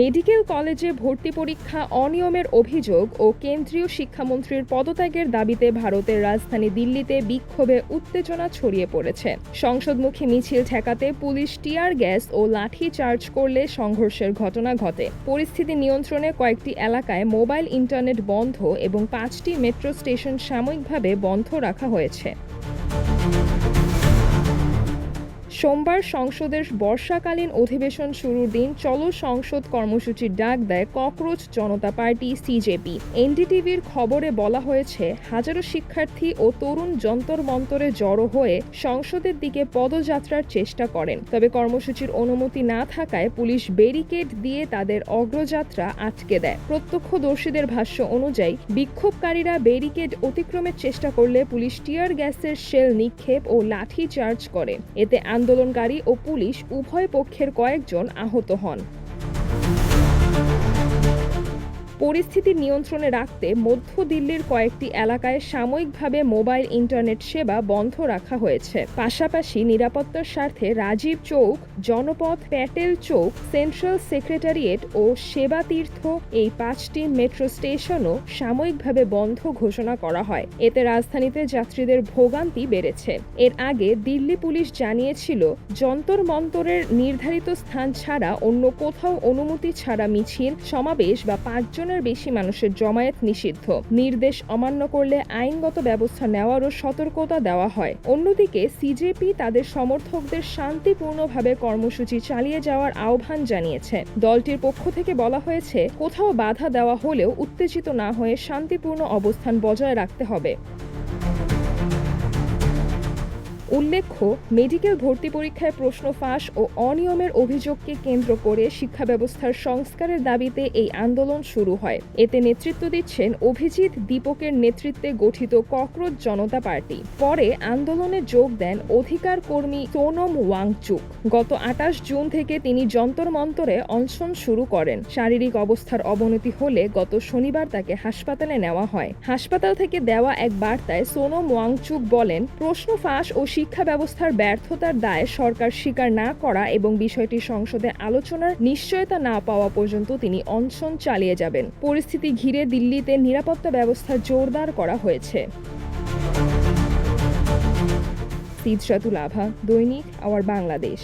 Medical কলেজে ভর্তি পরীক্ষা অনিয়মের অভিযোগ ও কেন্দ্রীয় শিক্ষামন্ত্রীর পদত্যাগের দাবিতে ভারতের রাজধানী দিল্লিতে বিক্ষোভে উত্তেজনা ছড়িয়ে পড়েছে। সংসদমুখী মিছিল ঠেকাতে পুলিশ টিয়ার গ্যাস ও লাঠি চার্জ করলে সংঘর্ষের ঘটনা ঘটে। পরিস্থিতি নিয়ন্ত্রণে কয়েকটি এলাকায় মোবাইল ইন্টারনেট বন্ধ এবং 5টি মেট্রো স্টেশন সাময়িকভাবে বন্ধ রাখা হয়েছে। সোমবার সংসদের বর্ষাকালীন অধিবেশন শুরুর দিন চলো সংসদ কর্মসূচির ডাক দেয় ককরোচ জনতা পার্টি সিজেপি। এনডিটিভির খবরে বলা হয়েছে, হাজারো শিক্ষার্থী ও তরুণ যন্তর মন্তরে জড়ো হয়ে সংসদের দিকে পদযাত্রার চেষ্টা করেন। তবে কর্মসূচির অনুমতি না থাকায় পুলিশ ব্যারিকেড দিয়ে তাদের অগ্রযাত্রা আটকে দেয়। প্রত্যক্ষদর্শীদের ভাষ্য অনুযায়ী বিক্ষোভকারীরা ব্যারিকেড অতিক্রমের চেষ্টা করলে পুলিশ টিয়ার গ্যাসের শেল নিক্ষেপ ও লাঠি চার্জ করে। এতে আন্দোলনকারী ও পুলিশ উভয় পক্ষের কয়েকজন আহত হন। পরিস্থিতি নিয়ন্ত্রণে রাখতে মধ্য দিল্লির কয়েকটি এলাকায় সাময়িকভাবে মোবাইল ইন্টারনেট সেবা বন্ধ রাখা হয়েছে। পাশাপাশি নিরাপত্তার স্বার্থে রাজীব চৌক, জনপথ, প্যাটেল চৌক, সেন্ট্রাল সেক্রেটারিয়েট ও সেবাতীর্থ এই 5টি মেট্রো স্টেশনও সাময়িকভাবে বন্ধ ঘোষণা করা হয়। এতে রাজধানীতে যাত্রীদের ভোগান্তি বেড়েছে। এর আগে দিল্লি পুলিশ জানিয়েছিল, যন্তর মন্তরের নির্ধারিত স্থান ছাড়া অন্য কোথাও অনুমতি ছাড়া মিছিল, সমাবেশ বা 5 জনের বেশি মানুষের জমায়েত নিষিদ্ধ। নির্দেশ অমান্য করলে আইনগত ব্যবস্থা নেওয়ারও সতর্কতা দেওয়া হয়। অন্যদিকে সিজেপি তাদের সমর্থকদের শান্তিপূর্ণভাবে কর্মসূচি চালিয়ে যাওয়ার আহ্বান জানিয়েছে। দলটির পক্ষ থেকে বলা হয়েছে, কোথাও বাধা দেওয়া হলেও উত্তেজিত না হয়ে শান্তিপূর্ণ অবস্থান বজায় রাখতে হবে। উল্লেখ্য, মেডিকেল ভর্তি পরীক্ষায় প্রশ্ন ফাঁস ও অনিয়মের অভিযোগকে কেন্দ্র করে শিক্ষা ব্যবস্থার সংস্কারের দাবিতে এই আন্দোলন শুরু হয়। এতে নেতৃত্ব দিচ্ছেন অভিজিৎ দীপকের নেতৃত্বে গঠিত ককরোচ জনতা পার্টি। পরে আন্দোলনে যোগ দেন অধিকার কর্মী সোনম ওয়াংচুক। গত 28 জুন থেকে তিনি যন্তর মন্তরে অনশন শুরু করেন। শারীরিক অবস্থার অবনতি হলে গত শনিবার তাকে হাসপাতালে নেওয়া হয়। হাসপাতাল থেকে দেওয়া এক বার্তায় সোনম ওয়াংচুক বলেন, প্রশ্ন ফাঁস ও শিক্ষা ব্যবস্থার ব্যর্থতার দায় সরকার স্বীকার না করা এবং বিষয়টি সংসদে আলোচনার নিশ্চয়তা না পাওয়া পর্যন্ত তিনি অনশন চালিয়ে যাবেন। পরিস্থিতি ঘিরে দিল্লিতে নিরাপত্তা ব্যবস্থা জোরদার করা হয়েছে। সিদ্রাতুল আভা, দৈনিক আওয়ার বাংলাদেশ।